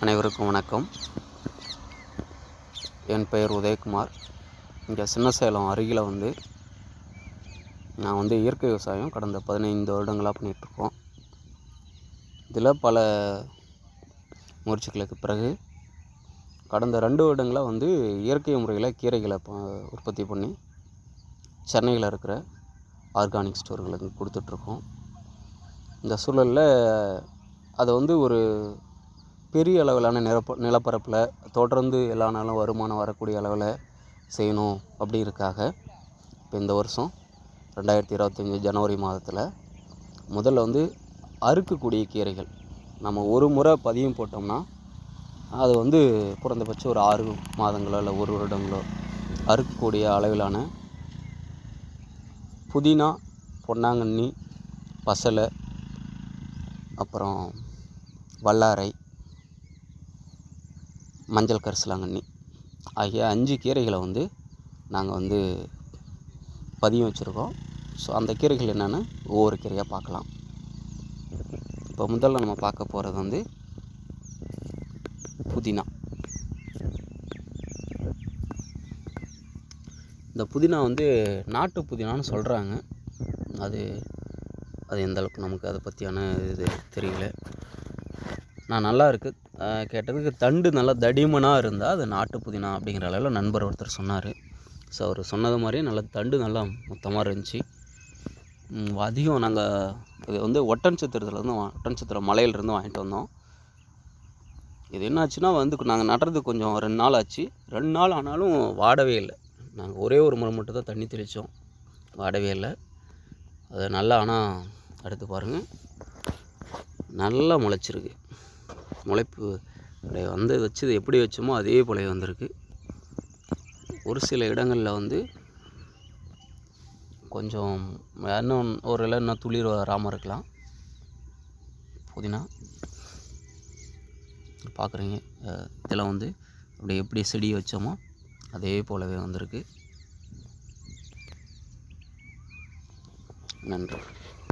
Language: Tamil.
அனைவருக்கும் வணக்கம். என் பெயர் உதயகுமார். இங்கே சின்னசேலம் அருகில் நான் இயற்கை விவசாயம் கடந்த 15 வருடங்களாக பண்ணிகிட்ருக்கோம். இதில் பல முயற்சிகளுக்கு பிறகு கடந்த 2 வருடங்களாக இயற்கை முறையில் கீரைகளை உற்பத்தி பண்ணி சென்னையில் இருக்கிற ஆர்கானிக் ஸ்டோர்களுக்கு கொடுத்துட்ருக்கோம். இந்த சூழலில் அதை ஒரு பெரிய அளவிலான நிலப்பரப்பில் தொடர்ந்து எல்லா நாளும் வருமானம் வரக்கூடிய அளவில் செய்யணும் அப்படிங்கிறதுக்காக இப்போ இந்த வருஷம் 2025 ஜனவரி மாதத்தில் முதல்ல அறுக்கக்கூடிய கீரைகள் நம்ம ஒரு முறை பதியம் போட்டோம்னா அது குறைந்தபட்சம் ஒரு 6 மாதங்களோ இல்லை 1 வருடங்களோ அறுக்கக்கூடிய அளவிலான புதினா, பொன்னாங்கண்ணி, பசலை, அப்புறம் வல்லாரை, மஞ்சள் கரிசலாங்கண்ணி ஆகிய 5 கீரைகளை நாங்கள் பதியம் வச்சுருக்கோம். ஸோ அந்த கீரைகள் என்னென்னு ஒவ்வொரு கீரையாக பார்க்கலாம். இப்போ முதல்ல நம்ம பார்க்க போகிறது புதினா. இந்த புதினா நாட்டு புதினான்னு சொல்கிறாங்க. அது எந்த அளவுக்கு நமக்கு அதை பற்றியான இது தெரியல. நான் நல்லா இருக்குது கேட்டதுக்கு தண்டு நல்லா தடிமனாக இருந்தால் அது நாட்டு புதினா அப்படிங்கிற அளவில் நண்பர் ஒருத்தர் சொன்னார். ஸோ அவர் சொன்னது மாதிரியே நல்லா தண்டு நல்லா மொத்தமாக இருந்துச்சு. அதிகம் நாங்கள் இது ஒட்டன்சத்திரம் மலையிலேருந்து வாங்கிட்டு வந்தோம். இது என்னாச்சுன்னா நாங்கள் நடுறதுக்கு கொஞ்சம் 2 நாள் ஆச்சு. 2 நாள் ஆனாலும் வாடவே இல்லை. நாங்கள் ஒரே ஒரு முறை மட்டும் தான் தண்ணி தெளித்தோம், வாடவே இல்லை. அது நல்லா ஆனால் அடுத்து பாருங்கள், நல்லா முளைச்சிருக்கு. முளைப்பு வச்சது எப்படி வச்சோமோ அதே போல வந்திருக்கு. ஒரு சில இடங்களில் கொஞ்சம் இன்னும் ஒரு இலை இன்னும் துளிர் வராமல் இருக்கலாம். புதினா பார்க்குறீங்க, இதில் அப்படி எப்படி செடி வச்சோமோ அதே போலவே வந்திருக்கு. நன்றி.